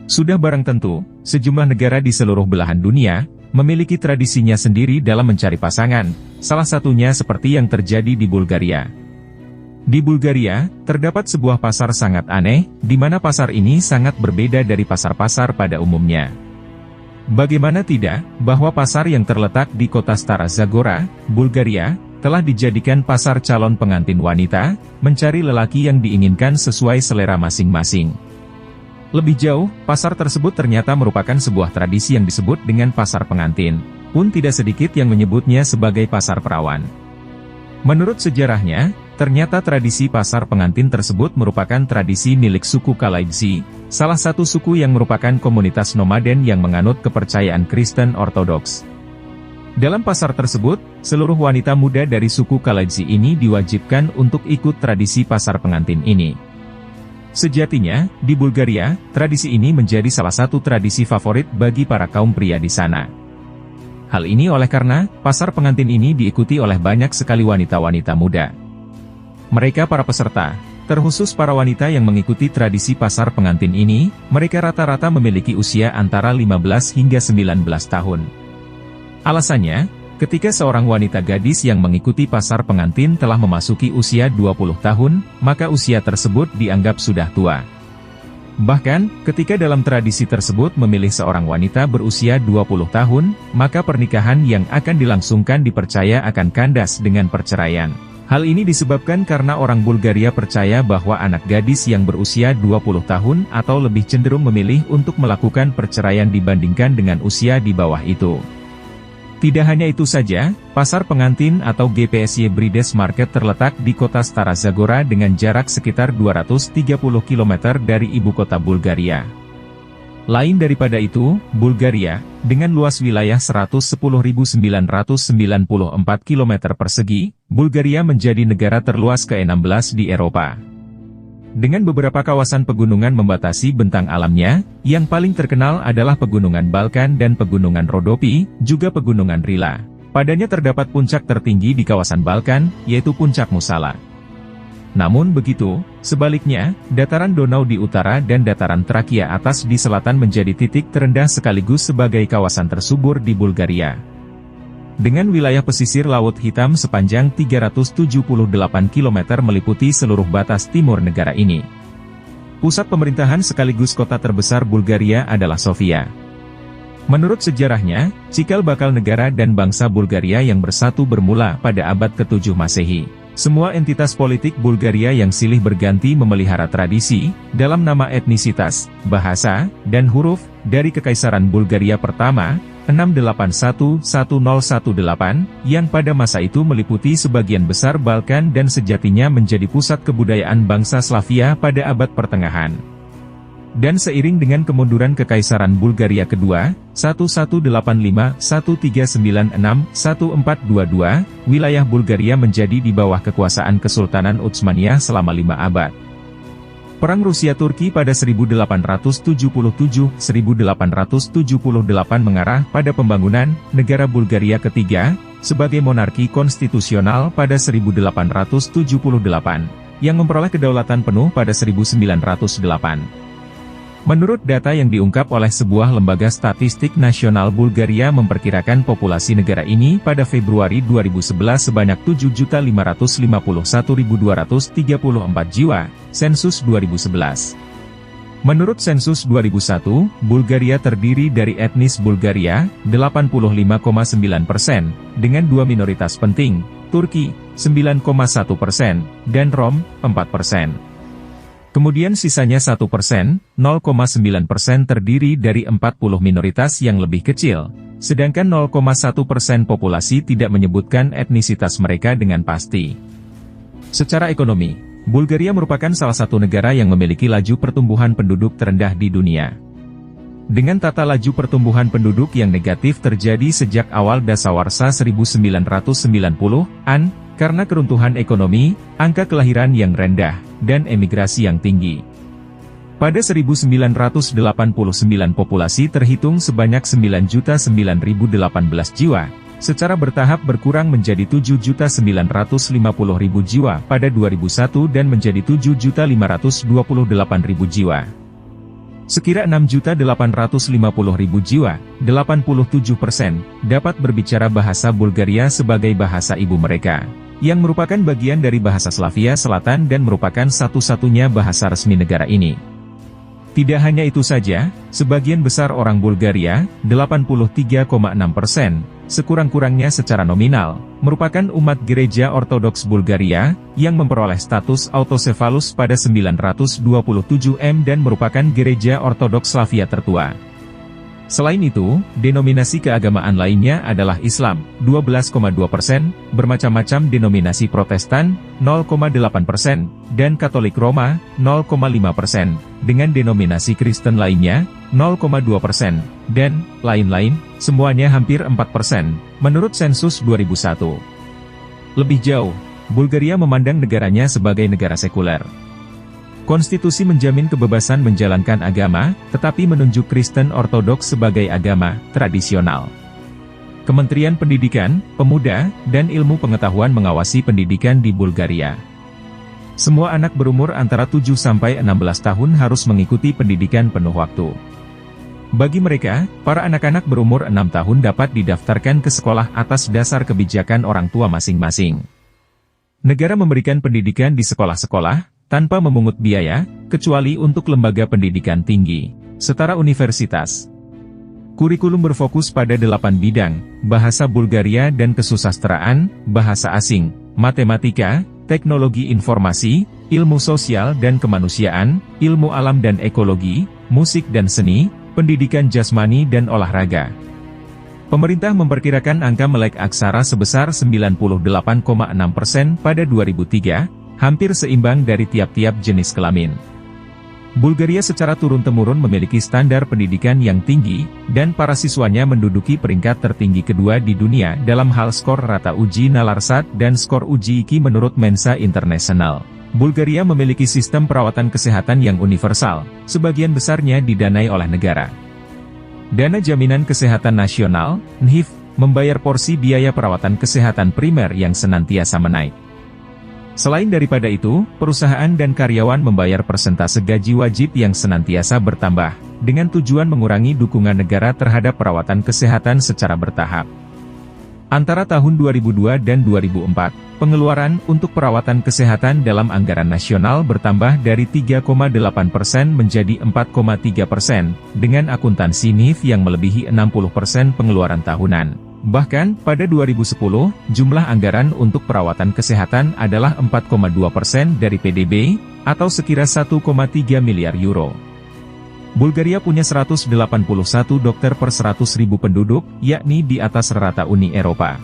Sudah barang tentu, sejumlah negara di seluruh belahan dunia memiliki tradisinya sendiri dalam mencari pasangan, salah satunya seperti yang terjadi di Bulgaria. Di Bulgaria, terdapat sebuah pasar sangat aneh, di mana pasar ini sangat berbeda dari pasar-pasar pada umumnya. Bagaimana tidak, bahwa pasar yang terletak di kota Stara Zagora, Bulgaria, telah dijadikan pasar calon pengantin wanita, mencari lelaki yang diinginkan sesuai selera masing-masing. Lebih jauh, pasar tersebut ternyata merupakan sebuah tradisi yang disebut dengan pasar pengantin, pun tidak sedikit yang menyebutnya sebagai pasar perawan. Menurut sejarahnya, ternyata tradisi pasar pengantin tersebut merupakan tradisi milik suku Kalaidzi, salah satu suku yang merupakan komunitas nomaden yang menganut kepercayaan Kristen Ortodoks. Dalam pasar tersebut, seluruh wanita muda dari suku Kalaidzi ini diwajibkan untuk ikut tradisi pasar pengantin ini. Sejatinya, di Bulgaria, tradisi ini menjadi salah satu tradisi favorit bagi para kaum pria di sana. Hal ini oleh karena, pasar pengantin ini diikuti oleh banyak sekali wanita-wanita muda. Mereka para peserta, terkhusus para wanita yang mengikuti tradisi pasar pengantin ini, mereka rata-rata memiliki usia antara 15 hingga 19 tahun. Alasannya, ketika seorang wanita gadis yang mengikuti pasar pengantin telah memasuki usia 20 tahun, maka usia tersebut dianggap sudah tua. Bahkan, ketika dalam tradisi tersebut memilih seorang wanita berusia 20 tahun, maka pernikahan yang akan dilangsungkan dipercaya akan kandas dengan perceraian. Hal ini disebabkan karena orang Bulgaria percaya bahwa anak gadis yang berusia 20 tahun atau lebih cenderung memilih untuk melakukan perceraian dibandingkan dengan usia di bawah itu. Tidak hanya itu saja, pasar pengantin atau GPSY Brides Market terletak di kota Stara Zagora dengan jarak sekitar 230 km dari ibu kota Bulgaria. Lain daripada itu, Bulgaria, dengan luas wilayah 110.994 km persegi, Bulgaria menjadi negara terluas ke-16 di Eropa. Dengan beberapa kawasan pegunungan membatasi bentang alamnya, yang paling terkenal adalah Pegunungan Balkan dan Pegunungan Rodopi, juga Pegunungan Rila. Padanya terdapat puncak tertinggi di kawasan Balkan, yaitu Puncak Musala. Namun begitu, sebaliknya, dataran Donau di utara dan dataran Trakia atas di selatan menjadi titik terendah sekaligus sebagai kawasan tersubur di Bulgaria. Dengan wilayah pesisir Laut Hitam sepanjang 378 km meliputi seluruh batas timur negara ini. Pusat pemerintahan sekaligus kota terbesar Bulgaria adalah Sofia. Menurut sejarahnya, cikal bakal negara dan bangsa Bulgaria yang bersatu bermula pada abad ke-7 Masehi. Semua entitas politik Bulgaria yang silih berganti memelihara tradisi, dalam nama etnisitas, bahasa, dan huruf, dari Kekaisaran Bulgaria pertama, 681-1018, yang pada masa itu meliputi sebagian besar Balkan dan sejatinya menjadi pusat kebudayaan bangsa Slavia pada abad pertengahan. Dan seiring dengan kemunduran Kekaisaran Bulgaria kedua, 1185-1396-1422, wilayah Bulgaria menjadi di bawah kekuasaan Kesultanan Utsmaniyah selama 5 abad. Perang Rusia-Turki pada 1877-1878 mengarah pada pembangunan negara Bulgaria ketiga, sebagai monarki konstitusional pada 1878, yang memperoleh kedaulatan penuh pada 1908. Menurut data yang diungkap oleh sebuah lembaga statistik nasional Bulgaria memperkirakan populasi negara ini pada Februari 2011 sebanyak 7.551.234 jiwa, sensus 2011. Menurut sensus 2001, Bulgaria terdiri dari etnis Bulgaria, 85,9%, dengan dua minoritas penting, Turki, 9,1%, dan Rom, 4%. Kemudian sisanya 1%, 0,9% terdiri dari 40 minoritas yang lebih kecil, sedangkan 0,1% populasi tidak menyebutkan etnisitas mereka dengan pasti. Secara ekonomi, Bulgaria merupakan salah satu negara yang memiliki laju pertumbuhan penduduk terendah di dunia. Dengan tata laju pertumbuhan penduduk yang negatif terjadi sejak awal dasawarsa 1990-an, karena keruntuhan ekonomi, angka kelahiran yang rendah, dan emigrasi yang tinggi. Pada 1989 populasi terhitung sebanyak 9.009.018 jiwa, secara bertahap berkurang menjadi 7.950.000 jiwa pada 2001 dan menjadi 7.528.000 jiwa. Sekira 6.850.000 jiwa, 87%, dapat berbicara bahasa Bulgaria sebagai bahasa ibu mereka, yang merupakan bagian dari bahasa Slavia Selatan dan merupakan satu-satunya bahasa resmi negara ini. Tidak hanya itu saja, sebagian besar orang Bulgaria, 83,6%, sekurang-kurangnya secara nominal, merupakan umat gereja Ortodoks Bulgaria, yang memperoleh status autocephalus pada 927 dan merupakan gereja Ortodoks Slavia tertua. Selain itu, denominasi keagamaan lainnya adalah Islam, 12,2%, bermacam-macam denominasi Protestan, 0,8%, dan Katolik Roma, 0,5%, dengan denominasi Kristen lainnya, 0,2%, dan lain-lain, semuanya hampir 4%, menurut sensus 2001. Lebih jauh, Bulgaria memandang negaranya sebagai negara sekuler. Konstitusi menjamin kebebasan menjalankan agama, tetapi menunjuk Kristen Ortodoks sebagai agama tradisional. Kementerian Pendidikan, Pemuda, dan Ilmu Pengetahuan mengawasi pendidikan di Bulgaria. Semua anak berumur antara 7 sampai 16 tahun harus mengikuti pendidikan penuh waktu. Bagi mereka, para anak-anak berumur 6 tahun dapat didaftarkan ke sekolah atas dasar kebijakan orang tua masing-masing. Negara memberikan pendidikan di sekolah-sekolah, tanpa memungut biaya, kecuali untuk lembaga pendidikan tinggi, setara universitas. Kurikulum berfokus pada 8 bidang, bahasa Bulgaria dan kesusastraan, bahasa asing, matematika, teknologi informasi, ilmu sosial dan kemanusiaan, ilmu alam dan ekologi, musik dan seni, pendidikan jasmani dan olahraga. Pemerintah memperkirakan angka melek aksara sebesar 98,6% pada 2003, hampir seimbang dari tiap-tiap jenis kelamin. Bulgaria secara turun-temurun memiliki standar pendidikan yang tinggi, dan para siswanya menduduki peringkat tertinggi kedua di dunia dalam hal skor rata uji Nalarsat dan skor uji IKI menurut Mensa International. Bulgaria memiliki sistem perawatan kesehatan yang universal, sebagian besarnya didanai oleh negara. Dana Jaminan Kesehatan Nasional, NHIF, membayar porsi biaya perawatan kesehatan primer yang senantiasa menaik. Selain daripada itu, perusahaan dan karyawan membayar persentase gaji wajib yang senantiasa bertambah, dengan tujuan mengurangi dukungan negara terhadap perawatan kesehatan secara bertahap. Antara tahun 2002 dan 2004, pengeluaran untuk perawatan kesehatan dalam anggaran nasional bertambah dari 3,8% menjadi 4,3%, dengan akuntansi NHIF yang melebihi 60% pengeluaran tahunan. Bahkan, pada 2010, jumlah anggaran untuk perawatan kesehatan adalah 4,2% dari PDB, atau sekira 1,3 miliar euro. Bulgaria punya 181 dokter per 100.000 penduduk, yakni di atas rata Uni Eropa.